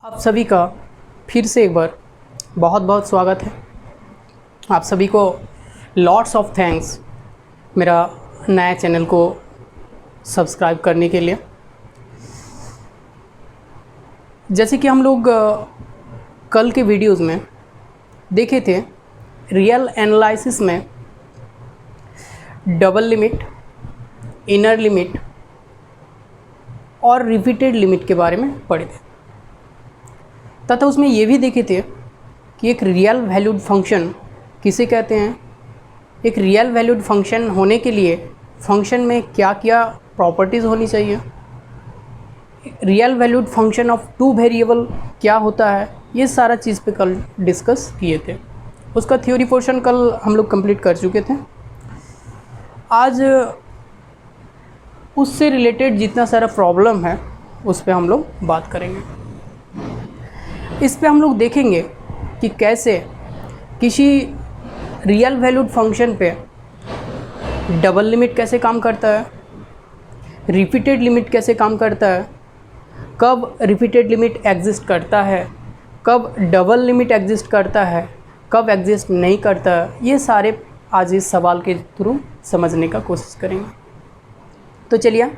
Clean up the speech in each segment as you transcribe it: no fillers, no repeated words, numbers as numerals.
आप सभी का फिर से एक बार बहुत बहुत स्वागत है। आप सभी को लॉट्स ऑफ थैंक्स मेरा नया चैनल को सब्सक्राइब करने के लिए। जैसे कि हम लोग कल के वीडियोज़ में देखे थे, रियल एनालिसिस में डबल लिमिट, इनर लिमिट और रिपीटेड लिमिट के बारे में पढ़े थे तथा उसमें ये भी देखे थे कि एक रियल वैल्यूड फंक्शन किसे कहते हैं। एक रियल वैल्यूड फंक्शन होने के लिए फंक्शन में क्या क्या प्रॉपर्टीज़ होनी चाहिए, real valued function of two variable क्या होता है, ये सारा चीज़ पे कल डिस्कस किए थे। उसका थ्योरी पोर्शन कल हम लोग कंप्लीट कर चुके थे। आज उससे रिलेटेड जितना सारा प्रॉब्लम है उस पर हम लोग बात करेंगे। इस पे हम लोग देखेंगे कि कैसे किसी रियल वैल्यूड फंक्शन पे डबल लिमिट कैसे काम करता है, रिपीटेड लिमिट कैसे काम करता है, कब रिपीटेड लिमिट एग्जिस्ट करता है, कब डबल लिमिट एग्जिस्ट करता है, कब एग्जिस्ट नहीं करता है, ये सारे आज इस सवाल के थ्रू समझने का कोशिश करेंगे। तो चलिए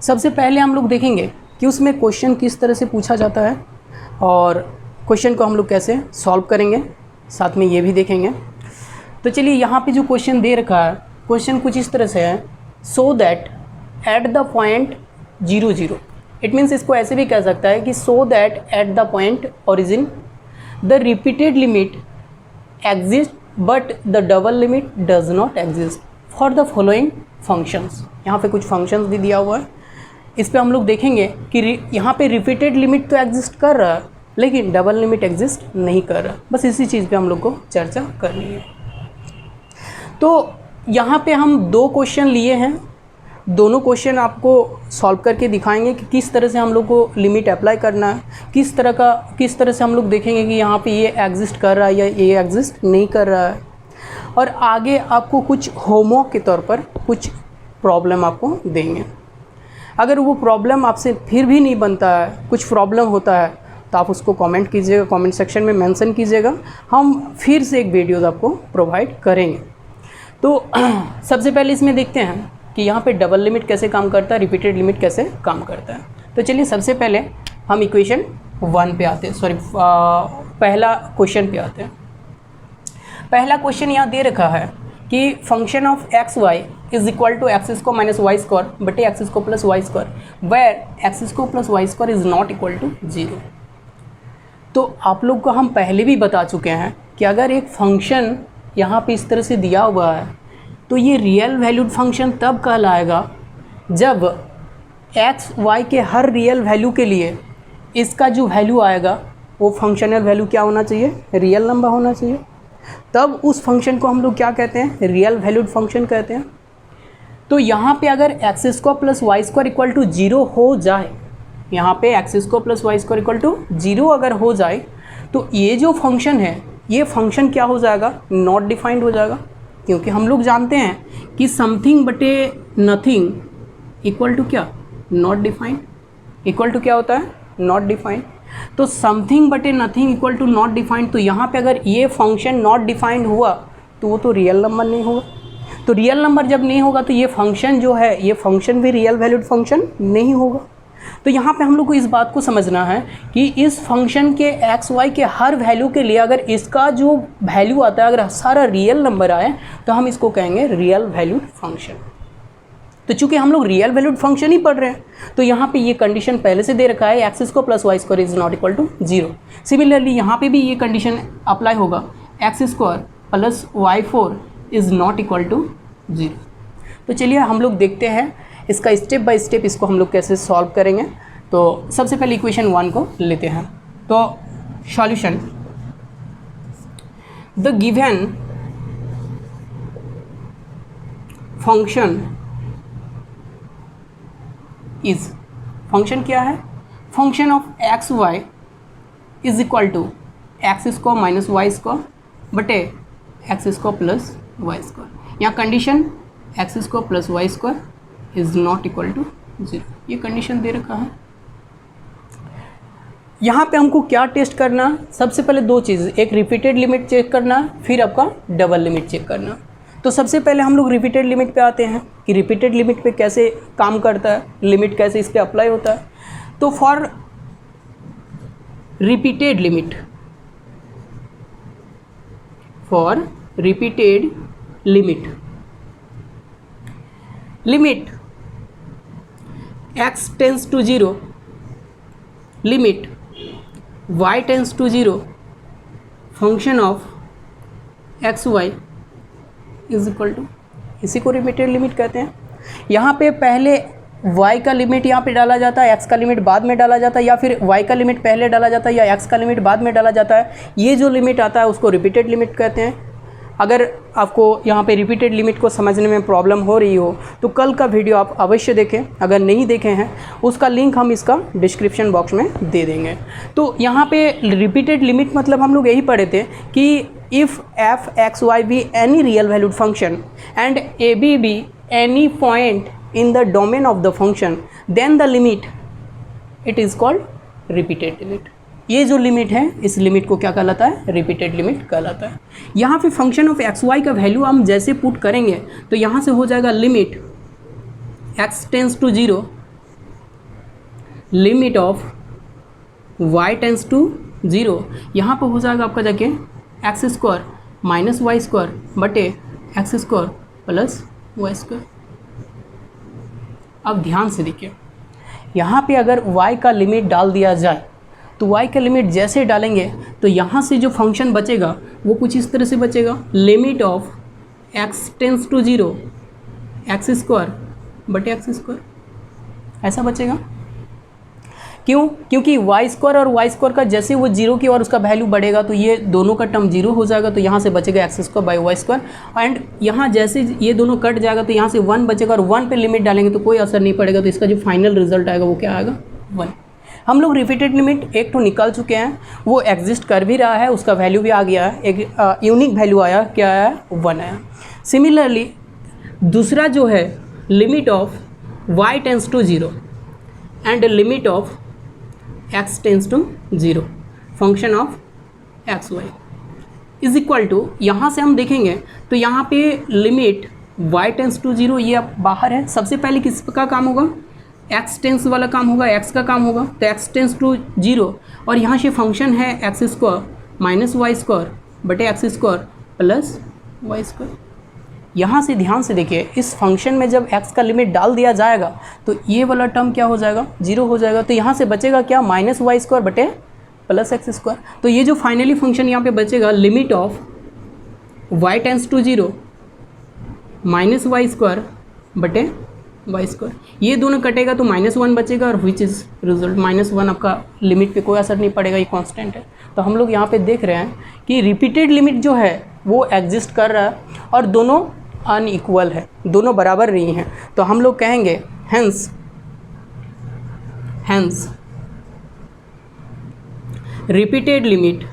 सबसे पहले हम लोग देखेंगे कि उसमें क्वेश्चन किस तरह से पूछा जाता है और क्वेश्चन को हम लोग कैसे सॉल्व करेंगे, साथ में ये भी देखेंगे। तो चलिए यहाँ पे जो क्वेश्चन दे रखा है, क्वेश्चन कुछ इस तरह से है, so that at the point 0 0। It means इसको ऐसे भी कह सकता है कि so that at the point origin the repeated limit exist but the double limit does not exist for the following functions. यहाँ पे कुछ फंक्शंस भी दिया हुआ है। इस पे हम लोग देखेंगे कि यहाँ पे रिपीटेड लिमिट तो एग्जिस्ट कर रहा है लेकिन डबल लिमिट एग्जिस्ट नहीं कर रहा। बस इसी चीज़ पे हम लोग को चर्चा करनी है। तो यहाँ पे हम दो क्वेश्चन लिए हैं, दोनों क्वेश्चन आपको सॉल्व करके दिखाएंगे कि किस तरह से हम लोग को लिमिट अप्लाई करना है, किस तरह से हम लोग देखेंगे कि यहाँ पे ये एग्जिस्ट कर रहा है या ये एग्जिस्ट नहीं कर रहा है। और आगे आपको कुछ होमवर्क के तौर पर कुछ प्रॉब्लम आपको देंगे। अगर वो प्रॉब्लम आपसे फिर भी नहीं बनता है, कुछ प्रॉब्लम होता है, तो आप उसको कमेंट कीजिएगा, कमेंट सेक्शन में मेंशन कीजिएगा, हम फिर से एक वीडियोज़ आपको प्रोवाइड करेंगे। तो सबसे पहले इसमें देखते हैं कि यहाँ पे डबल लिमिट कैसे काम करता है, रिपीटेड लिमिट कैसे काम करता है। तो चलिए सबसे पहले हम इक्वेशन 1 पे आते हैं, पहला क्वेश्चन पे आते हैं। पहला क्वेश्चन यहाँ दे रखा है कि function of x y is equal to x square minus y square बटे x square plus y square where x square plus y square is not equal to 0। तो आप लोग को हम पहले भी बता चुके हैं कि अगर एक फंक्शन यहाँ पे इस तरह से दिया हुआ है तो ये रियल वैल्यूड फंक्शन तब कहलाएगा जब एक्स वाई के हर रियल वैल्यू के लिए इसका जो वैल्यू आएगा वो फंक्शनल वैल्यू क्या होना चाहिए, रियल नंबर होना चाहिए। तब उस फंक्शन को हम लोग क्या कहते हैं, रियल वैल्यूड फंक्शन कहते हैं। तो यहाँ पे अगर x square plus y square equal to 0 हो जाए, यहाँ पे x square plus y square equal to 0 अगर हो जाए तो ये जो फंक्शन है ये फंक्शन क्या हो जाएगा, नॉट डिफाइंड हो जाएगा। क्योंकि हम लोग जानते हैं कि समथिंग बटे नथिंग इक्वल टू क्या, नॉट डिफाइंड। इक्वल टू क्या होता है, नॉट डिफाइंड। तो समथिंग बटे nothing equal to not defined. तो यहाँ पे अगर ये फंक्शन नॉट डिफाइंड हुआ तो वो तो रियल नंबर नहीं होगा। तो रियल नंबर जब नहीं होगा तो ये फंक्शन जो है, ये फंक्शन भी रियल वैल्यूड फंक्शन नहीं होगा। तो यहाँ पे हम लोग को इस बात को समझना है कि इस फंक्शन के एक्स वाई के हर वैल्यू के लिए अगर इसका जो वैल्यू आता है अगर सारा रियल नंबर आए तो हम इसको कहेंगे रियल वैल्यूड फंक्शन। तो चूंकि हम लोग रियल वैल्यूड फंक्शन ही पढ़ रहे हैं तो यहाँ पे ये कंडीशन पहले से दे रखा है, x square plus y square is not equal to 0। Similarly यहाँ पे भी ये कंडीशन अप्लाई होगा, x square plus y 4 is not equal to 0। तो चलिए हम लोग देखते हैं इसका स्टेप बाय स्टेप इसको हम लोग कैसे सॉल्व करेंगे। तो सबसे पहले इक्वेशन 1 को लेते हैं। तो solution, the given function is, function क्या है, function of x y is equal to x square minus y square बटे x square plus y square. यहाँ condition x square plus y square is not equal to 0, ये condition दे रखा है। यहाँ पे हमको क्या टेस्ट करना, सबसे पहले दो चीज़, एक रिपीटेड लिमिट चेक करना, फिर आपका डबल लिमिट चेक करना। तो सबसे पहले हम लोग रिपीटेड लिमिट पे आते हैं कि रिपीटेड लिमिट पे कैसे काम करता है, लिमिट कैसे इस पे अप्लाई होता है। तो for repeated limit, for repeated limit, limit x tends to 0, limit y tends to 0, function of x y is equal to, इसी को रिपीटेड लिमिट कहते हैं। यहाँ पे पहले y का लिमिट यहाँ पे डाला जाता है, x का लिमिट बाद में डाला जाता है, या फिर y का लिमिट पहले डाला जाता है या x का लिमिट बाद में डाला जाता है। ये जो लिमिट आता है उसको रिपीटेड लिमिट कहते हैं। अगर आपको यहाँ पे रिपीटेड लिमिट को समझने में प्रॉब्लम हो रही हो तो कल का वीडियो आप अवश्य देखें, अगर नहीं देखे हैं उसका लिंक हम इसका डिस्क्रिप्शन बॉक्स में दे देंगे। तो यहाँ पे रिपीटेड लिमिट मतलब हम लोग यही पढ़े थे कि if f x y be any real valued function and a b be any point in the domain of the function then the limit it is called repeated limit. ये जो limit है इस लिमिट को क्या कहलाता है, repeated limit कहलाता है। यहाँ पे फंक्शन ऑफ एक्स वाई का वैल्यू हम जैसे पुट करेंगे तो यहाँ से हो जाएगा limit x tends to 0, limit of y tends to 0, यहाँ पर हो जाएगा आपका जाके x square minus y square बटे x square plus y square. अब ध्यान से देखिए, यहाँ पे अगर y का लिमिट डाल दिया जाए तो y का लिमिट जैसे डालेंगे तो यहाँ से जो फंक्शन बचेगा वो कुछ इस तरह से बचेगा, limit of x tends to 0 x square बटे एक्स स्क्वायर, ऐसा बचेगा। क्यों? क्योंकि वाई स्क्वायर और वाई स्क्वायर का जैसे वो 0 की और उसका वैल्यू बढ़ेगा तो ये दोनों का टर्म 0 हो जाएगा, तो यहाँ से बचेगा x square by y square. And यहाँ जैसे ये दोनों कट जाएगा तो यहाँ से 1 बचेगा और 1 पे लिमिट डालेंगे तो कोई असर नहीं पड़ेगा, तो इसका जो फाइनल रिजल्ट आएगा वो क्या आएगा, 1। हम लोग रिपीटेड लिमिट एक तो निकाल चुके हैं, वो एग्जिस्ट कर भी रहा है, उसका वैल्यू भी आ गया है, एक यूनिक वैल्यू आया, क्या आया, 1 आया। सिमिलरली दूसरा जो है limit of y tends to 0 and limit of x tends to 0 function of x y is equal to, यहाँ से हम देखेंगे तो यहाँ पे लिमिट y टेंस टू 0 ये अब बाहर है। सबसे पहले किसका काम होगा, x टेंस वाला काम होगा, x का काम होगा, तो x टेंस टू 0 और यहाँ से फंक्शन है x square minus y square बटे x square plus y square. यहाँ से ध्यान से देखिए, इस फंक्शन में जब x का लिमिट डाल दिया जाएगा तो ये वाला टर्म क्या हो जाएगा, 0 हो जाएगा, तो यहाँ से बचेगा क्या, माइनस वाई स्क्वायर बटे प्लस एक्स स्क्वायर। तो ये जो फाइनली फंक्शन यहाँ पे बचेगा limit of y tends to 0 minus y square बटे वाई स्क्वायर, ये दोनों कटेगा तो -1 बचेगा और विच इज़ रिजल्ट -1, आपका लिमिट पे कोई असर नहीं पड़ेगा, ये कांस्टेंट है। तो हम लोग यहाँ पे देख रहे हैं कि रिपीटेड लिमिट जो है वो एग्जिस्ट कर रहा है और दोनों अनइक्वल है, दोनों बराबर नहीं हैं। तो हम लोग कहेंगे hence repeated limit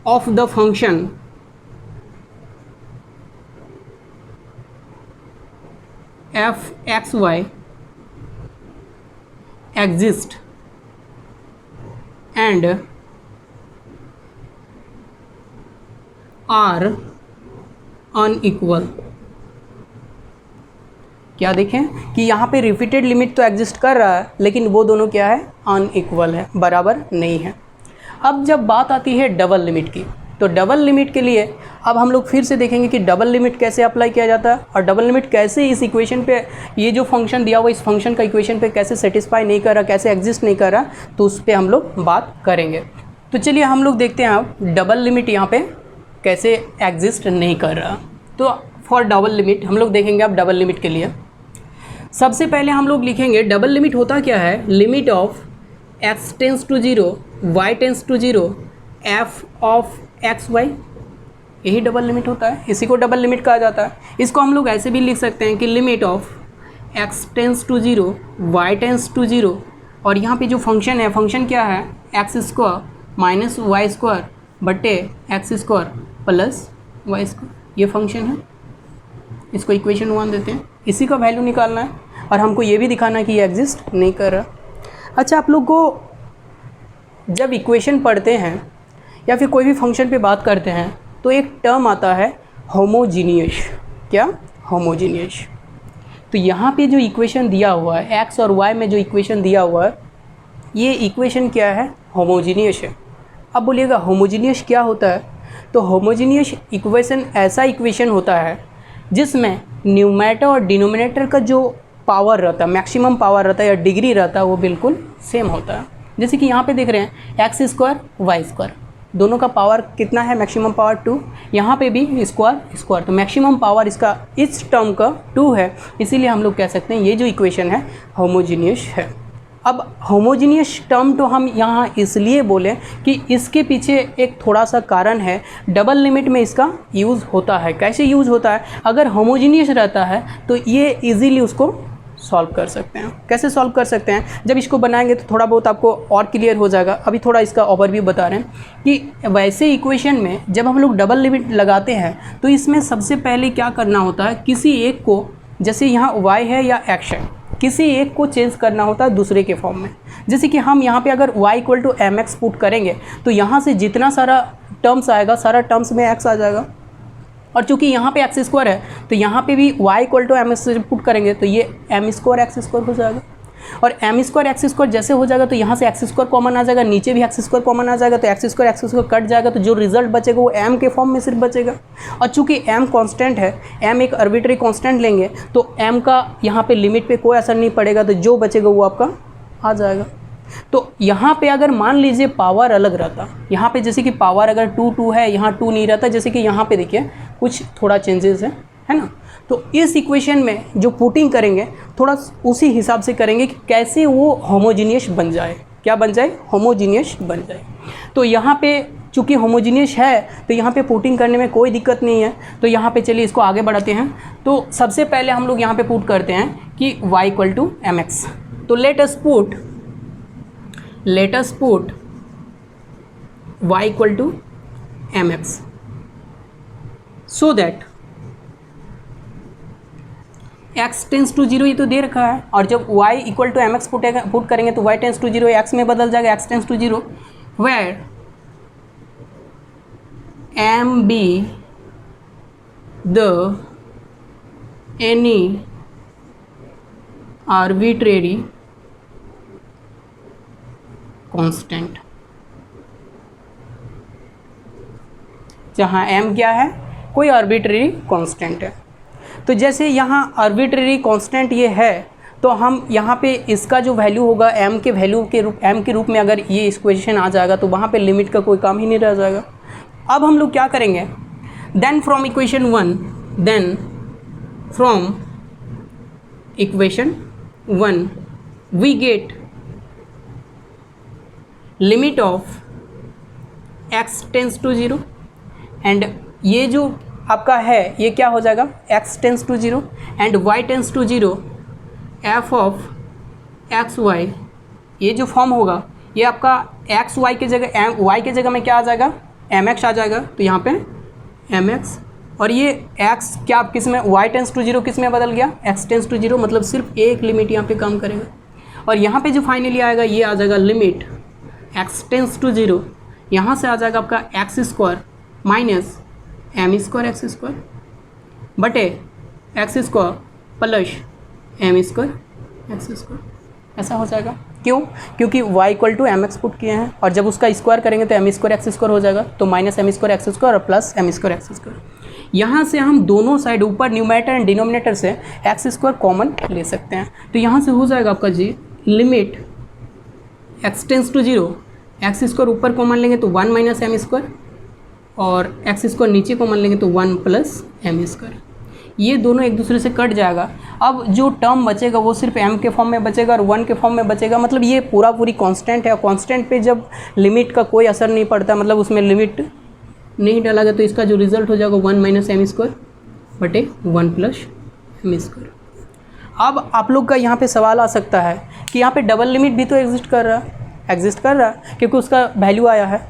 of the function f x y exist and are unequal. क्या देखें कि यहाँ पे रिपीटेड लिमिट तो एग्जिस्ट कर रहा है लेकिन वो दोनों क्या है, अनइक्वल है, बराबर नहीं है। अब जब बात आती है डबल लिमिट की, तो डबल लिमिट के लिए अब हम लोग फिर से देखेंगे कि डबल लिमिट कैसे अप्लाई किया जाता है और डबल लिमिट कैसे इस इक्वेशन पे, ये जो फंक्शन दिया हुआ इस फंक्शन का इक्वेशन पे कैसे सेटिस्फाई नहीं कर रहा, कैसे एग्जिस्ट नहीं कर रहा, तो उस पर हम लोग बात करेंगे। तो चलिए हम लोग देखते हैं अब डबल लिमिट यहाँ पे कैसे एग्जिस्ट नहीं कर रहा। तो फॉर डबल लिमिट हम लोग देखेंगे अब डबल लिमिट के लिए सबसे पहले हम लोग लिखेंगे डबल लिमिट होता क्या है, limit of x tends to 0 y tends to 0 f of x y, यही डबल लिमिट होता है, इसी को डबल लिमिट कहा जाता है। इसको हम लोग ऐसे भी लिख सकते हैं कि limit of x tends to 0 y tends to 0 और यहाँ पे जो फंक्शन है, फंक्शन क्या है, x square minus y square बटे x square plus y square, ये फंक्शन है। इसको इक्वेशन 1 देते हैं, इसी का वैल्यू निकालना है। और हमको ये भी दिखाना कि ये एग्जिस्ट नहीं कर रहा। अच्छा, आप लोग को जब इक्वेशन पढ़ते हैं या फिर कोई भी फंक्शन पे बात करते हैं तो एक टर्म आता है होमोजीनियस। क्या? होमोजीनियस। तो यहाँ पे जो इक्वेशन दिया हुआ है एक्स और वाई में जो इक्वेशन दिया हुआ है, ये इक्वेशन क्या है? होमोजीनियस है। अब बोलिएगा होमोजीनियस क्या होता है? तो होमोजीनियस इक्वेशन ऐसा इक्वेशन होता है जिसमें न्यूमरेटर और डिनोमिनेटर का जो पावर रहता है, मैक्सिमम पावर रहता है या डिग्री रहता है, वो बिल्कुल सेम होता है। जैसे कि यहाँ पे देख रहे हैं एक्स स्क्वायर वाई स्क्वायर, दोनों का पावर कितना है? Maximum power 2। यहाँ पे भी स्क्वायर स्क्वायर, तो मैक्सिमम पावर इसका इस टर्म का 2 है, इसीलिए हम लोग कह सकते हैं ये जो इक्वेशन है होमोजीनियस है। अब होमोजीनियस टर्म तो हम यहाँ इसलिए बोलें कि इसके पीछे एक थोड़ा सा कारण है, डबल लिमिट में इसका यूज़ होता है। कैसे यूज़ होता है? अगर होमोजीनियस रहता है तो ये इजीली उसको सॉल्व कर सकते हैं। कैसे सॉल्व कर सकते हैं? जब इसको बनाएंगे तो थोड़ा बहुत आपको और क्लियर हो जाएगा। अभी थोड़ा इसका ओवरव्यू बता रहे हैं कि वैसे इक्वेशन में जब हम लोग डबल लिमिट लगाते हैं तो इसमें सबसे पहले क्या करना होता है, किसी एक को, जैसे यहाँ y है या x है, किसी एक को चेंज करना होता है दूसरे के फॉर्म में। जैसे कि हम यहाँ पे अगर y = mx पुट करेंगे तो यहाँ से जितना सारा टर्म्स आएगा सारा टर्म्स में x आ जाएगा, और चूंकि यहाँ पे x स्क्वायर है तो यहाँ पे भी y = mx पुट करेंगे तो ये m² x² हो जाएगा, और m² x² जैसे हो जाएगा तो यहाँ से x² कॉमन आ जाएगा, नीचे भी x² कॉमन आ जाएगा, तो x² कट जाएगा, तो जो रिजल्ट बचेगा वो m के फॉर्म में सिर्फ बचेगा। और चूंकि m कांस्टेंट है, m एक आर्बिट्रेरी कांस्टेंट लेंगे तो m का यहाँ पे लिमिट पे कोई असर नहीं पड़ेगा, तो जो बचेगा वो आपका आ जाएगा। तो यहाँ पे अगर मान लीजिए पावर अलग रहता, यहाँ पे जैसे कि पावर अगर 2 है, यहाँ 2 नहीं रहता, जैसे कि यहाँ पे देखिए कुछ थोड़ा चेंजेस है ना, तो इस इक्वेशन में जो पुटिंग करेंगे थोड़ा उसी हिसाब से करेंगे कि कैसे वो होमोजीनियस बन जाए। क्या बन जाए? होमोजीनियस बन जाए। तो यहाँ पे चूँकि होमोजीनियस है तो यहाँ पे पुटिंग करने में कोई दिक्कत नहीं है। तो यहाँ पे चलिए इसको आगे बढ़ाते हैं। तो सबसे पहले हम लोग यहाँ पे पुट करते हैं कि y = mx। तो let us put y = mx so that x tends to 0, ये तो दे रखा है, और जब y = mx पुट करेंगे तो y टेंस टू 0 x में बदल जाएगा, x tends to 0 where m be the any arbitrary constant. जहाँ m क्या है? कोई आर्बिट्रेरी कांस्टेंट है। तो जैसे यहाँ आर्बिट्रेरी कांस्टेंट ये है तो हम यहाँ पे इसका जो वैल्यू होगा m के वैल्यू के रूप m के रूप में अगर ये इक्वेशन आ जाएगा तो वहाँ पे लिमिट का कोई काम ही नहीं रह जाएगा। अब हम लोग क्या करेंगे? Then from equation 1 we get limit of x tends to 0 and ये जो आपका है ये क्या हो जाएगा? x tends to 0 and y tends to 0 f of xy। ये जो फॉर्म होगा ये आपका xy के जगह y के जगह में क्या आ जाएगा? mx आ जाएगा। तो यहाँ पे mx, और ये x क्या किस में? y टेंस टू 0 किस में बदल गया? x टेंस टू 0, मतलब सिर्फ एक लिमिट यहाँ पे काम करेगा। और यहाँ पे जो फाइनली आएगा ये आ जाएगा लिमिट x टेंस टू 0, यहाँ से आ जाएगा आपका x² माइनस m² x² बटे x² प्लस m² x²। ऐसा हो जाएगा। क्यों? क्योंकि y = mx पुट किए हैं, और जब उसका स्क्वायर करेंगे तो m² x² हो जाएगा, तो माइनस m² x² और प्लस m² x²। यहाँ से हम दोनों साइड ऊपर न्यूमरेटर एंड डिनोमिनेटर से x² कॉमन ले सकते हैं। तो यहाँ से हो जाएगा आपका जी limit x tends to 0, x² ऊपर कॉमन लेंगे तो 1 माइनस m², और x² नीचे कॉमन लेंगे तो 1 प्लस m²। ये दोनों एक दूसरे से कट जाएगा। अब जो टर्म बचेगा वो सिर्फ m के फॉर्म में बचेगा और 1 के फॉर्म में बचेगा, मतलब ये पूरी कांस्टेंट है। कांस्टेंट पे जब लिमिट का कोई असर नहीं पड़ता, मतलब उसमें लिमिट नहीं डाला गया, तो इसका जो रिजल्ट हो जाएगा 1 माइनस m² बटे 1 प्लस m²। अब आप लोग का यहाँ पे सवाल आ सकता है कि यहाँ पे डबल लिमिट भी तो एग्जिस्ट कर रहा है क्योंकि उसका वैल्यू आया है,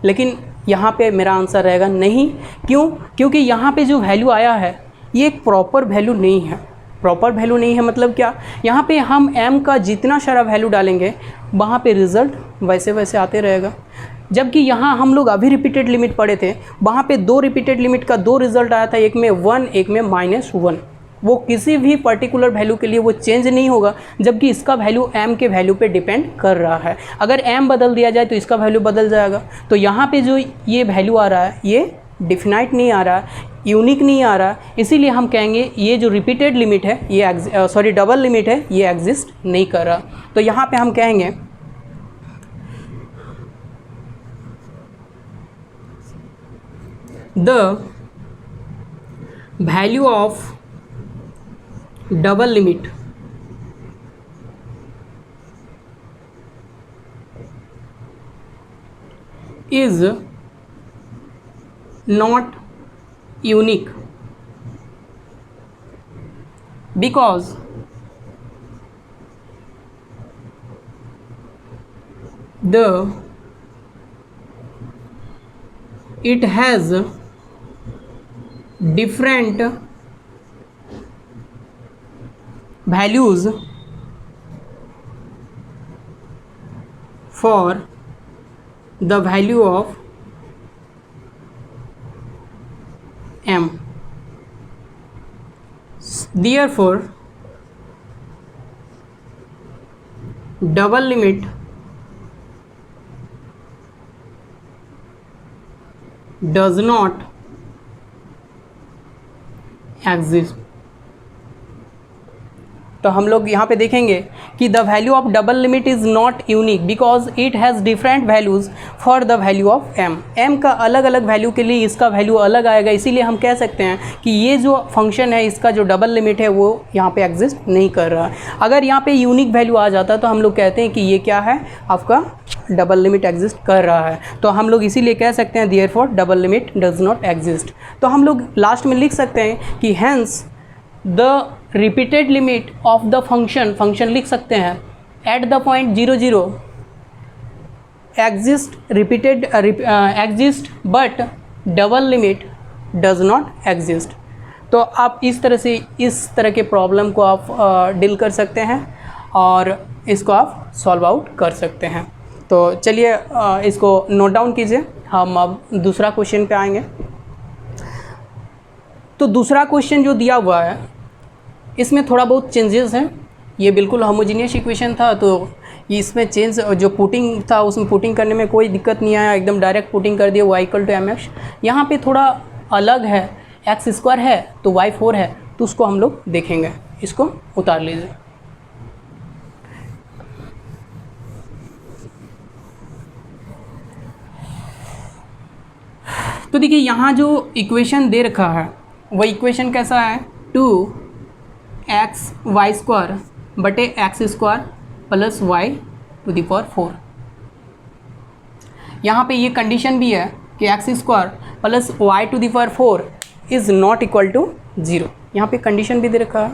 लेकिन यहाँ पे मेरा आंसर रहेगा नहीं। क्यों? क्योंकि यहाँ पे जो वैल्यू आया है ये एक प्रॉपर वैल्यू नहीं है। प्रॉपर वैल्यू नहीं है मतलब क्या, यहाँ पे हम m का जितना सारा वैल्यू डालेंगे वहाँ पे रिज़ल्ट वैसे वैसे आते रहेगा। जबकि यहाँ हम लोग अभी रिपीटेड लिमिट पढ़े थे, वहाँ पे 2 रिपीटेड लिमिट का 2 रिज़ल्ट आया था, एक में 1 एक में -1। वो किसी भी पर्टिकुलर वैल्यू के लिए वो चेंज नहीं होगा, जबकि इसका वैल्यू m के वैल्यू पे डिपेंड कर रहा है। अगर m बदल दिया जाए तो इसका वैल्यू बदल जाएगा। तो यहाँ पे जो ये वैल्यू आ रहा है ये डिफिनाइट नहीं आ रहा, यूनिक नहीं आ रहा, इसीलिए हम कहेंगे ये जो रिपीटेड लिमिट है ये डबल लिमिट है, ये एग्जिस्ट नहीं कर रहा। तो यहाँ पे हम कहेंगे the value of double limit is not unique because it has different values for the value of m. Therefore double limit does not exist। तो हम लोग यहाँ पे देखेंगे कि the value of double limit is not unique because it has different values for the value of m का अलग अलग वैल्यू के लिए इसका वैल्यू अलग आएगा। इसीलिए हम कह सकते हैं कि ये जो फंक्शन है इसका जो डबल लिमिट है वो यहाँ पे एग्जिस्ट नहीं कर रहा। अगर यहाँ पे यूनिक वैल्यू आ जाता तो हम लोग कहते हैं कि ये क्या है, आपका डबल लिमिट एग्जिस्ट कर रहा है। तो हम लोग इसीलिए कह सकते हैं therefore double limit does not exist. तो हम लोग लास्ट में लिख सकते हैं कि hence the repeated limit of the function लिख सकते हैं at the point 0 0 exist but double limit does not exist. तो आप इस तरह से इस तरह के प्रॉब्लम को आप डील कर सकते हैं और इसको आप सॉल्व आउट कर सकते हैं। तो चलिए इसको नोट डाउन कीजिए, हम अब दूसरा क्वेश्चन पे आएंगे। तो दूसरा क्वेश्चन जो दिया हुआ है इसमें थोड़ा बहुत चेंजेस हैं। ये बिल्कुल होमोजीनियस इक्वेशन था तो इसमें चेंज जो पुटिंग था उसमें पुटिंग करने में कोई दिक्कत नहीं आया, एकदम डायरेक्ट पुटिंग कर दिया y = mx। यहाँ पे थोड़ा अलग है, x² है तो y 4 है, तो उसको हम लोग देखेंगे। इसको उतार लीजिए। तो देखिए यहाँ जो इक्वेशन दे रखा है वो इक्वेशन कैसा है, 2xy² बटे x² प्लस y⁴। यहाँ पे ये कंडीशन भी है कि x² plus y⁴ is not equal to 0। यहाँ पे कंडीशन भी दे रखा है।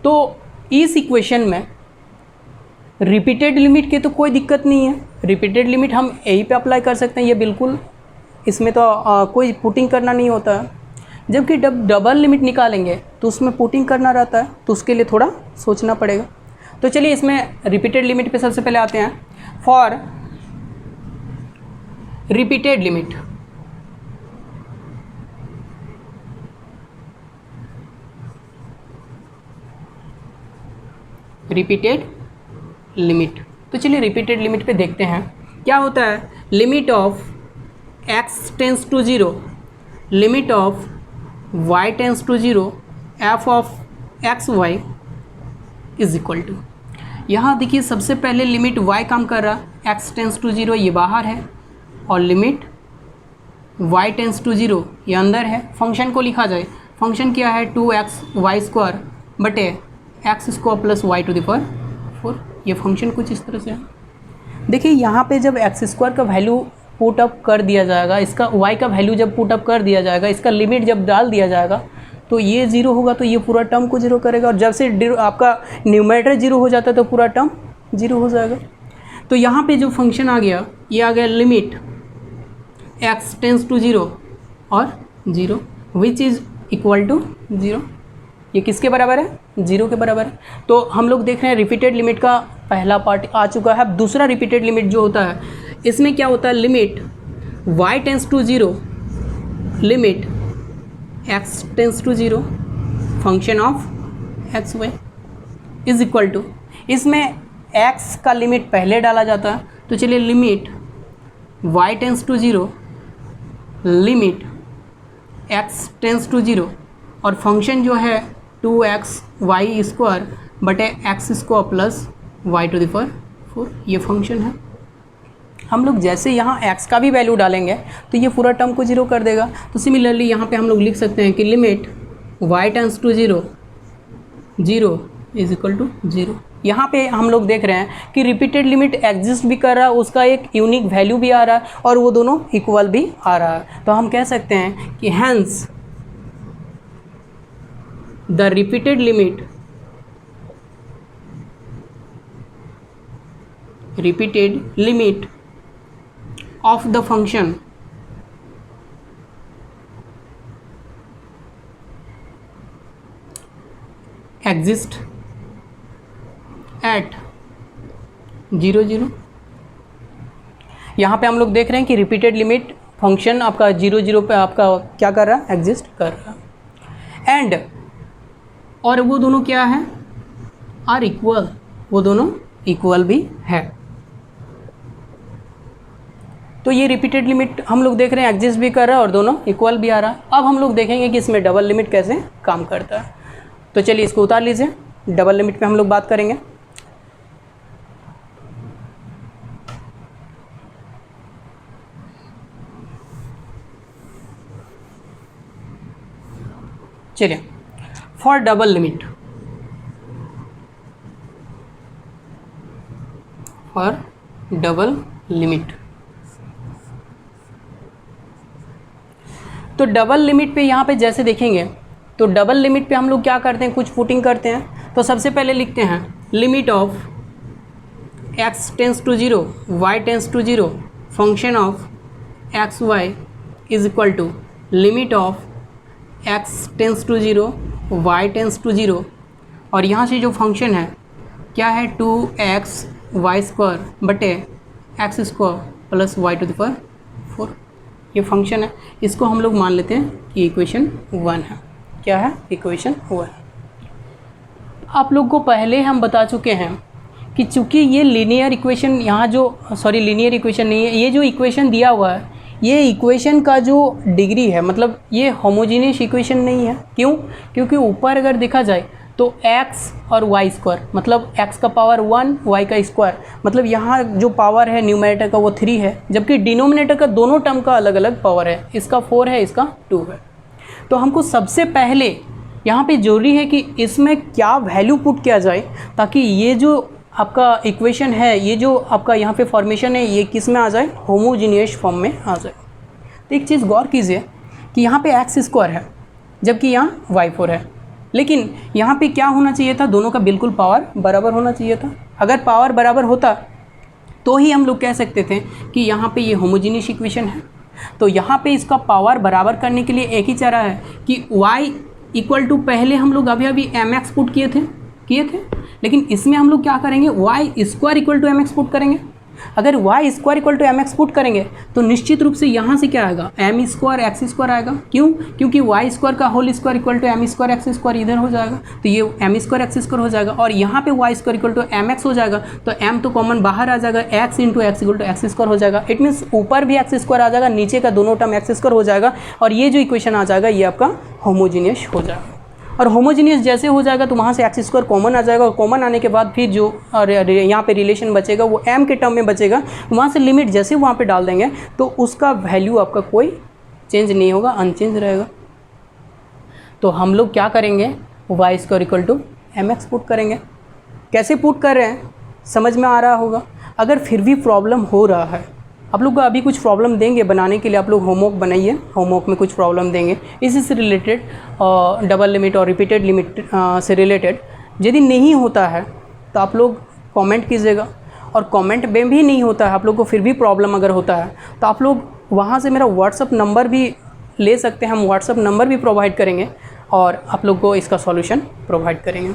तो इस इक्वेशन में रिपीटेड लिमिट की तो कोई दिक्कत नहीं है, रिपीटेड लिमिट हम यहीं पे अप्लाई कर सकते हैं, ये बिल्कुल इसमें तो कोई पुटिंग करना नहीं होता है। जबकि जब डबल लिमिट निकालेंगे तो उसमें पुटिंग करना रहता है, तो उसके लिए थोड़ा सोचना पड़ेगा। तो चलिए इसमें रिपीटेड लिमिट पे सबसे पहले आते हैं। फॉर रिपीटेड लिमिट तो चलिए रिपीटेड लिमिट पे देखते हैं क्या होता है। Limit of x tends to 0, limit of y tends to 0, f of x y is equal to, यहाँ देखिए सबसे पहले लिमिट y काम कर रहा, x टेंस टू 0 ये बाहर है और लिमिट y टेंस टू 0 ये अंदर है। फंक्शन को लिखा जाए, फंक्शन क्या है 2xy² बटे x² प्लस y⁴। ये फंक्शन कुछ इस तरह से है। देखिए यहाँ पे जब x² का वैल्यू पुट अप कर दिया जाएगा, इसका y का वैल्यू जब पुट अप कर दिया जाएगा, इसका लिमिट जब डाल दिया जाएगा तो ये 0 होगा, तो ये पूरा टर्म को 0 करेगा। और जब से आपका न्यूमरेटर 0 हो जाता है तो पूरा टर्म 0 हो जाएगा। तो यहाँ पे जो फंक्शन आ गया ये आ गया लिमिट x टेंस टू 0 और 0 विच इज़ इक्वल टू 0। ये किसके बराबर है? 0 के बराबर है। तो हम लोग देख रहे हैं रिपीटेड लिमिट का पहला पार्ट आ चुका है। अब दूसरा रिपीटेड लिमिट जो होता है, इसमें क्या होता है, limit y tends to 0, limit x tends to 0 function of x y is equal to, इसमें x का लिमिट पहले डाला जाता है। तो चलिए limit y tends to 0, limit x tends to 0 और फंक्शन जो है 2x² बटे x² plus y to the power 4, ये फंक्शन है। हम लोग जैसे यहाँ x का भी वैल्यू डालेंगे तो ये पूरा टर्म को 0 कर देगा। तो सिमिलरली यहाँ पे हम लोग लिख सकते हैं कि limit y tends to 0, 0 is equal to 0। यहाँ पे हम लोग देख रहे हैं कि रिपीटेड लिमिट एग्जिस्ट भी कर रहा है, उसका एक यूनिक वैल्यू भी आ रहा है और वो दोनों इक्वल भी आ रहा है। तो हम कह सकते हैं कि hence the repeated limit of the function exist at 0 0। यहाँ पे हम लोग देख रहे हैं कि रिपीटेड लिमिट फंक्शन आपका 0 0 पे आपका क्या कर रहा है, एग्जिस्ट कर रहा है। एंड और वो दोनों क्या है, आर इक्वल, वो दोनों इक्वल भी है। तो ये रिपीटेड लिमिट हम लोग देख रहे हैं एग्जिस्ट भी कर रहा है और दोनों इक्वल भी आ रहा है। अब हम लोग देखेंगे कि इसमें डबल लिमिट कैसे काम करता है। तो चलिए इसको उतार लीजिए, डबल लिमिट पे हम लोग बात करेंगे। चलिए for double limit, for double limit, तो डबल लिमिट पे यहाँ पे जैसे देखेंगे तो डबल लिमिट पे हम लोग क्या करते हैं, कुछ पुटिंग करते हैं। तो सबसे पहले लिखते हैं limit of x tends to 0, y tends to 0 function of x y is equal to limit of x tends to 0, y tends to 0 और यहाँ से जो फंक्शन है क्या है, 2xy² बटे x² plus y to the power 4, ये function है। इसको हम लोग मान लेते हैं कि इक्वेशन 1 है। क्या है, इक्वेशन 1। आप लोग को पहले हम बता चुके हैं कि चूँकि ये लीनियर इक्वेशन यहाँ जो लीनियर इक्वेशन नहीं है, ये जो इक्वेशन दिया हुआ है ये इक्वेशन का जो डिग्री है, मतलब ये होमोजीनियस इक्वेशन नहीं है। क्यों? क्योंकि ऊपर अगर देखा जाए तो x और y², मतलब x का पावर 1, y का स्क्वायर, मतलब यहाँ जो पावर है न्यूमरेटर का वो 3 है, जबकि डिनोमिनेटर का दोनों टर्म का अलग अलग पावर है, इसका 4 है, इसका 2 है। तो हमको सबसे पहले यहाँ पे जरूरी है कि इसमें क्या वैल्यू पुट किया जाए ताकि ये जो आपका इक्वेशन है, ये जो आपका यहाँ पे फॉर्मेशन है, ये किस में आ जाए, होमोजीनियस फॉर्म में आ जाए। तो एक चीज़ गौर कीजिए कि यहाँ पे x² है जबकि यहाँ y4 है, लेकिन यहाँ पे क्या होना चाहिए था, दोनों का बिल्कुल पावर बराबर होना चाहिए था। अगर पावर बराबर होता तो ही हम लोग कह सकते थे कि यहाँ पे ये होमोजीनियस इक्वेशन है। तो यहाँ पे इसका पावर बराबर करने के लिए एक ही चारा है कि y इक्वल टू, पहले हम लोग अभी mx पुट किए थे, लेकिन इसमें हम लोग क्या करेंगे, y² equal to mx put करेंगे। अगर y² equal to mx put करेंगे तो निश्चित रूप से यहाँ से क्या आएगा, m² x² आएगा। क्यों? क्योंकि y² का whole square equal to m² x² इधर हो जाएगा, तो ये m² x² हो जाएगा और यहाँ पे y² इक्वल टू mx हो जाएगा, तो m तो कॉमन बाहर आ जाएगा, x into x equal to x² हो जाएगा। इट मीन्स ऊपर भी x² आ जाएगा, नीचे का दोनों टर्म x² हो जाएगा और ये जो इक्वेशन आ जाएगा ये आपका होमोजीनियस हो जाएगा। और होमोजीनियस जैसे हो जाएगा तो वहाँ से x² कॉमन आ जाएगा और कॉमन आने के बाद फिर जो यहाँ पे रिलेशन बचेगा वो m के टर्म में बचेगा। वहाँ से लिमिट जैसे वहाँ पे डाल देंगे तो उसका वैल्यू आपका कोई चेंज नहीं होगा, अनचेंज रहेगा। तो हम लोग क्या करेंगे, y² equal to mx put करेंगे। कैसे पुट कर रहे हैं समझ में आ रहा होगा। अगर फिर भी प्रॉब्लम हो रहा है, आप लोग को अभी कुछ प्रॉब्लम देंगे बनाने के लिए, आप लोग होमवर्क बनाइए, होमवर्क में कुछ प्रॉब्लम देंगे इसी से रिलेटेड, डबल लिमिट और रिपीटेड लिमिट से रिलेटेड। यदि नहीं होता है तो आप लोग कमेंट कीजिएगा, और कमेंट में भी नहीं होता है, आप लोग को फिर भी प्रॉब्लम अगर होता है तो आप लोग वहाँ से मेरा व्हाट्सअप नंबर भी ले सकते हैं, हम व्हाट्सअप नंबर भी प्रोवाइड करेंगे। और आप लोग को इसका सॉल्यूशन प्रोवाइड करेंगे।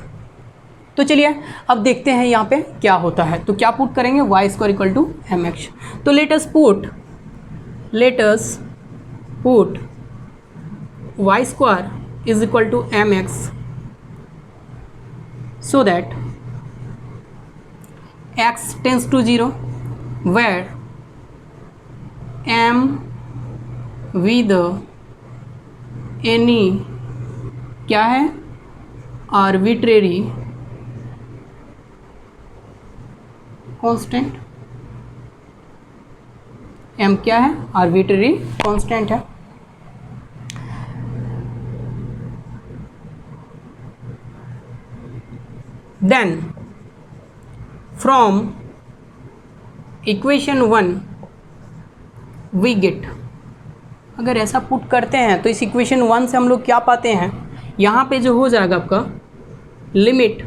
तो चलिए अब देखते हैं यहाँ पे क्या होता है। तो क्या पुट करेंगे, y square equal to m x. तो let us put y square is equal to m x so that x tends to 0 where m with any क्या है arbitrary constant, m क्या है arbitrary constant है। Then from equation 1 we get, अगर ऐसा put करते हैं तो इस इक्वेशन 1 से हम लोग क्या पाते हैं, यहाँ पे जो हो जाएगा आपका लिमिट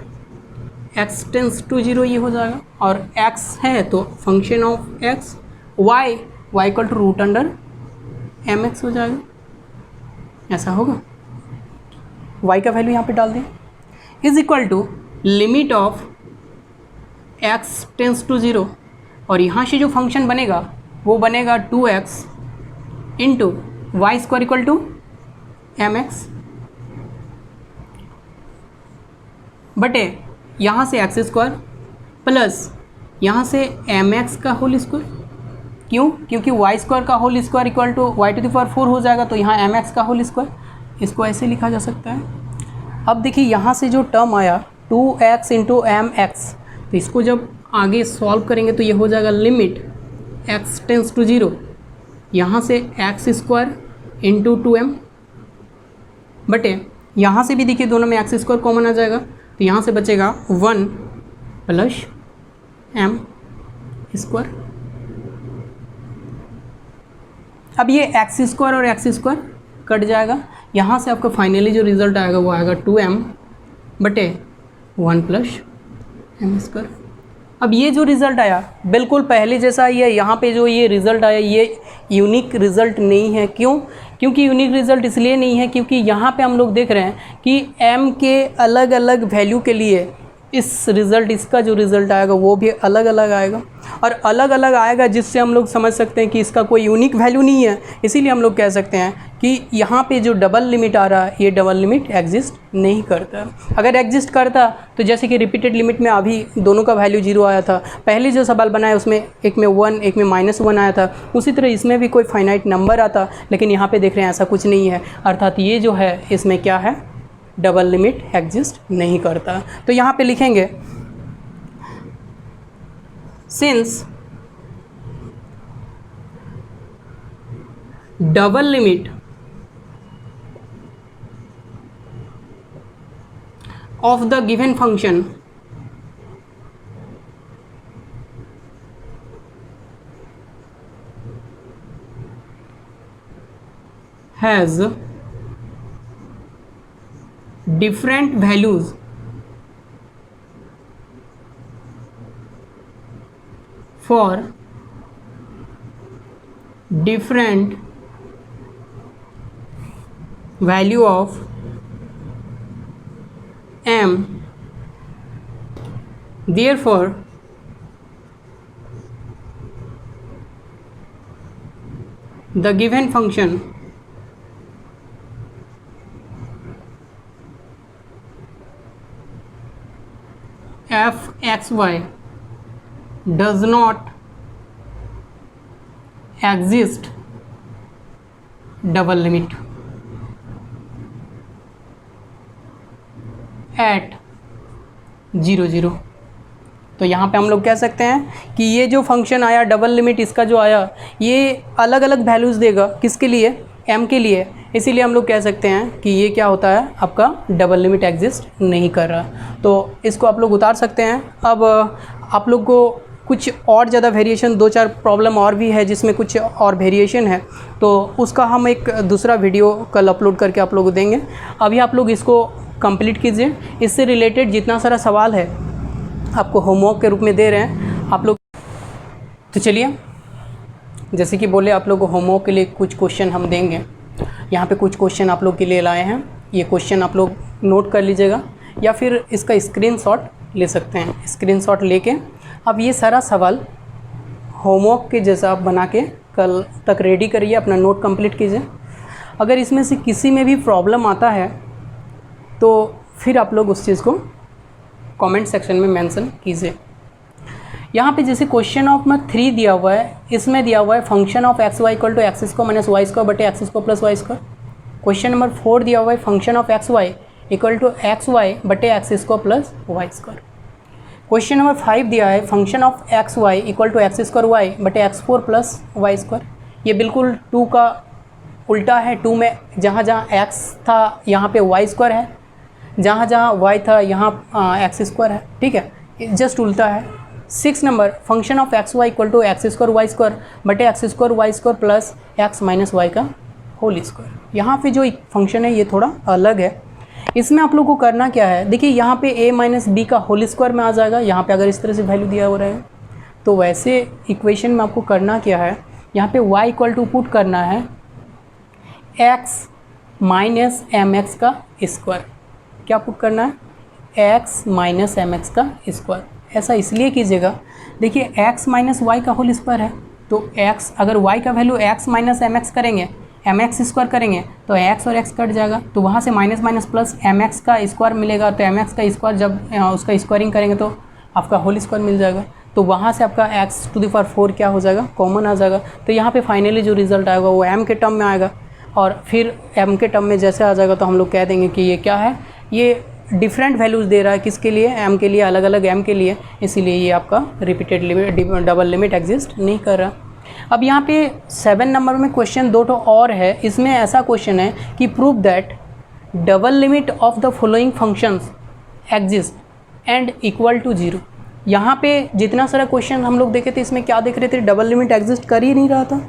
x टेंस टू 0 ये हो जाएगा, और x है तो function of x, y equal to root under m x हो जाएगा, ऐसा होगा। y का वैल्यू यहाँ पे डाल दें, is equal to limit of x tends to 0, और यहाँ से जो फंक्शन बनेगा वो बनेगा 2x into y square equal to m x बटे यहाँ से एक्स स्क्वायर प्लस यहाँ से एम एक्स का होल स्क्वायर। क्यों? क्योंकि वाई स्क्वायर का whole square equal to y to the power 4 हो जाएगा, तो यहाँ एम एक्स का होल स्क्वायर, इसको ऐसे लिखा जा सकता है। अब देखिए यहाँ से जो टर्म आया 2x इंटू एम एक्स, तो इसको जब आगे सॉल्व करेंगे तो ये हो जाएगा लिमिट x टेंस टू 0, यहाँ से एक्स स्क्वायर इंटू 2m बटे यहाँ से भी देखिए दोनों में एक्स स्क्वायर कॉमन आ जाएगा, तो यहाँ से बचेगा 1 प्लस m स्क्वायर। अब ये एक्स स्क्वायर और एक्स स्क्वायर कट जाएगा, यहाँ से आपका फाइनली जो रिज़ल्ट आएगा वो आएगा 2m बटे 1 प्लस एम स्क्वायर। अब ये जो रिज़ल्ट आया बिल्कुल पहले जैसा ही है, यहाँ पे जो ये रिज़ल्ट आया ये यूनिक रिज़ल्ट नहीं है। क्यों? क्योंकि यूनिक रिज़ल्ट इसलिए नहीं है क्योंकि यहाँ पे हम लोग देख रहे हैं कि m के अलग अलग वैल्यू के लिए इस रिज़ल्ट, इसका जो रिज़ल्ट आएगा वो भी अलग अलग आएगा, और अलग अलग आएगा जिससे हम लोग समझ सकते हैं कि इसका कोई यूनिक वैल्यू नहीं है। इसीलिए हम लोग कह सकते हैं कि यहाँ पे जो डबल लिमिट आ रहा है ये डबल लिमिट एग्जिस्ट नहीं करता। अगर एग्जिस्ट करता तो जैसे कि रिपीटेड लिमिट में अभी दोनों का वैल्यू 0 आया था, पहले जो सवाल बनाया उसमें एक में 1 एक में -1 आया था, उसी तरह इसमें भी कोई फाइनाइट नंबर आता, लेकिन यहाँ पे देख रहे हैं ऐसा कुछ नहीं है, अर्थात ये जो है इसमें क्या है, डबल लिमिट एग्जिस्ट नहीं करता। तो यहाँ पे लिखेंगे since double limit of the given function has different values for different value of m, therefore the given function f(xy) does not exist double limit at 0,0। तो यहाँ पे हम लोग कह सकते हैं कि ये जो फंक्शन आया डबल लिमिट, इसका जो आया ये अलग अलग वैल्यूज़ देगा, किसके लिए, m के लिए, इसीलिए हम लोग कह सकते हैं कि ये क्या होता है, आपका डबल लिमिट एग्जिस्ट नहीं कर रहा। तो इसको आप लोग उतार सकते हैं। अब आप लोग को कुछ और ज़्यादा वेरिएशन, 2-4 प्रॉब्लम और भी है जिसमें कुछ और वेरिएशन है, तो उसका हम एक दूसरा वीडियो कल अपलोड करके आप लोग को देंगे। अभी आप लोग इसको कंप्लीट कीजिए। इससे रिलेटेड जितना सारा सवाल है आपको होमवर्क के रूप में दे रहे हैं आप लोग। तो चलिए, जैसे कि बोले आप लोग को होमवर्क के लिए कुछ क्वेश्चन हम देंगे। यहाँ पे कुछ क्वेश्चन आप लोग के लिए लाए हैं। ये क्वेश्चन आप लोग नोट कर लीजिएगा या फिर इसका स्क्रीनशॉट ले सकते हैं। स्क्रीनशॉट लेके अब ये सारा सवाल होमवर्क के जैसा आप बना के कल तक रेडी करिए, अपना नोट कंप्लीट कीजिए। अगर इसमें से किसी में भी प्रॉब्लम आता है तो फिर आप लोग उस चीज़ को कमेंट सेक्शन में मेंशन कीजिए। यहाँ पे जैसे क्वेश्चन ऑफ में 3 दिया हुआ है, इसमें दिया हुआ है function of x y equal to x square minus y square बटे x square plus y square. Question number 4 दिया हुआ है function of x y equal to x y बटे x square plus y square. Question number 5 दिया है function of x y equal to x square y बटे x 4 plus y square. ये बिल्कुल 2 का उल्टा है। 2 में जहाँ जहाँ एक्स था यहाँ पे वाई स्क्वायर है, जहाँ जहाँ वाई था यहाँ एक्स स्क्वायर है, ठीक है, जस्ट उल्टा है। 6 नंबर function of x y equal to x square y square बटे x square y square plus x minus y का होल स्क्वायर। यहाँ पे जो फंक्शन है ये थोड़ा अलग है। इसमें आप लोग को करना क्या है, देखिए यहाँ पे a माइनस बी का होल स्क्वायर में आ जाएगा। यहाँ पे अगर इस तरह से वैल्यू दिया हो रहा है तो वैसे इक्वेशन में आपको करना क्या है, यहाँ पे y इक्वल टू पुट करना है x माइनस एम एक्स का स्क्वायर। क्या पुट करना है, x माइनस एम एक्स का स्क्वायर। ऐसा इसलिए कीजिएगा, देखिए x माइनस वाई का होल स्क्वायर है तो x अगर y का value x minus m x करेंगे, एम एक्स स्क्वायर करेंगे तो x और x कट जाएगा, तो वहाँ से minus minus plus m x का स्क्वायर मिलेगा। तो एम एक्स का स्क्वायर जब उसका स्क्वायरिंग करेंगे तो आपका होल स्क्वायर मिल जाएगा। तो वहाँ से आपका x टू द पावर 4 क्या हो जाएगा, कॉमन आ जाएगा। तो यहाँ पे फाइनली जो रिजल्ट आएगा वो m के टर्म में आएगा और फिर m के टर्म में जैसे आ जाएगा तो हम लोग कह देंगे कि ये क्या है, ये डिफरेंट वैल्यूज़ दे रहा है। किसके लिए, m के लिए, अलग अलग m के लिए, इसीलिए ये आपका repeated limit double limit exist नहीं कर रहा। अब यहाँ पे 7 नंबर में क्वेश्चन 2 और है। इसमें ऐसा क्वेश्चन है कि prove that double limit of the following functions exist and equal to 0। यहाँ पे जितना सारा क्वेश्चन हम लोग देखे थे इसमें क्या देख रहे थे, डबल लिमिट एग्जिस्ट कर ही नहीं रहा था।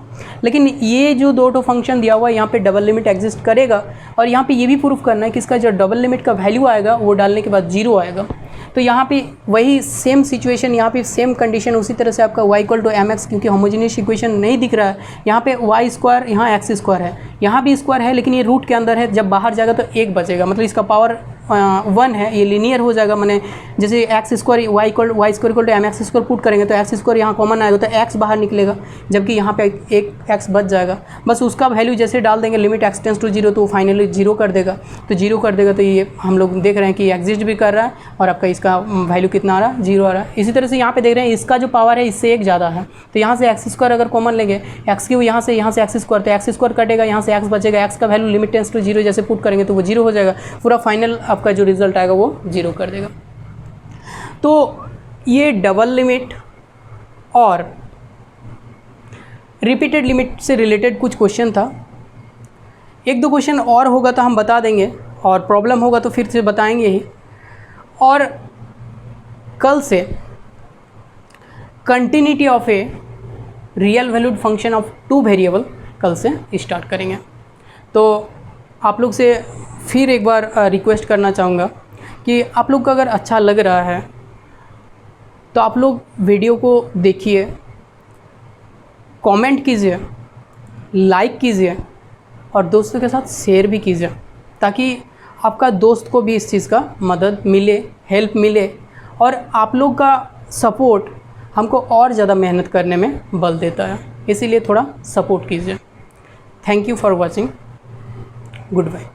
लेकिन ये जो 2 फंक्शन दिया हुआ है यहाँ पे डबल लिमिट एग्जिस्ट करेगा और यहाँ पे ये भी प्रूफ करना है कि इसका जो डबल लिमिट का वैल्यू आएगा वो डालने के बाद 0 आएगा। तो यहाँ पे वही सेम सिचुएशन, यहाँ पे सेम कंडीशन, उसी तरह से आपका y equal to m x, क्योंकि होमोजीनियस इक्वेशन नहीं दिख रहा है। यहाँ पे वाई स्क्वायर, यहाँ एक्स स्क्वायर है, यहाँ भी स्क्वायर है लेकिन ये रूट के अंदर है। जब बाहर जाएगा तो 1 बचेगा, मतलब इसका पावर 1 है, ये लीनियर हो जाएगा। मैंने जैसे x square y square equal to m x square put करेंगे तो एक्स स्क्वायर यहाँ कॉमन आएगा तो एक्स बाहर निकलेगा, जबकि यहाँ पे एक एक्स बच जाएगा। बस उसका वैल्यू जैसे डाल देंगे लिमिट एक्स टेंस टू 0 तो फाइनली 0 कर देगा। तो 0 कर देगा तो ये हम लोग देख रहे हैं कि एग्जिस्ट भी कर रहा है और आपका इसका वैल्यू कितना आ रहा है, 0 आ रहा है। इसी तरह से यहाँ पे देख रहे हैं इसका जो पावर है इससे 1 ज़्यादा है, तो यहाँ से एक्स स्क्वायर अगर कॉमन लेंगे, एक्स क्यू यहाँ से एक्स स्क्वायर, तो एक्स स्क्वायर कटेगा, यहाँ से एक्स बचेगा, एक्स का वैल्यू लिमिट टेंस टू 0 जैसे पुट करेंगे तो वो 0 हो जाएगा। पूरा फाइनल आपका जो रिजल्ट आएगा वो 0 कर देगा। तो ये डबल लिमिट और रिपीटेड लिमिट से रिलेटेड कुछ क्वेश्चन था। 1-2 क्वेश्चन और होगा तो हम बता देंगे और प्रॉब्लम होगा तो फिर से बताएंगे ही। और कल से continuity of a real valued function of 2 variable कल से स्टार्ट करेंगे। तो आप लोग से फिर एक बार रिक्वेस्ट करना चाहूँगा कि आप लोग को अगर अच्छा लग रहा है तो आप लोग वीडियो को देखिए, कमेंट कीजिए, लाइक कीजिए और दोस्तों के साथ शेयर भी कीजिए, ताकि आपका दोस्त को भी इस चीज़ का मदद मिले, हेल्प मिले और आप लोग का सपोर्ट हमको और ज़्यादा मेहनत करने में बल देता है। इसीलिए थोड़ा सपोर्ट कीजिए। Thank you for watching. Good bye.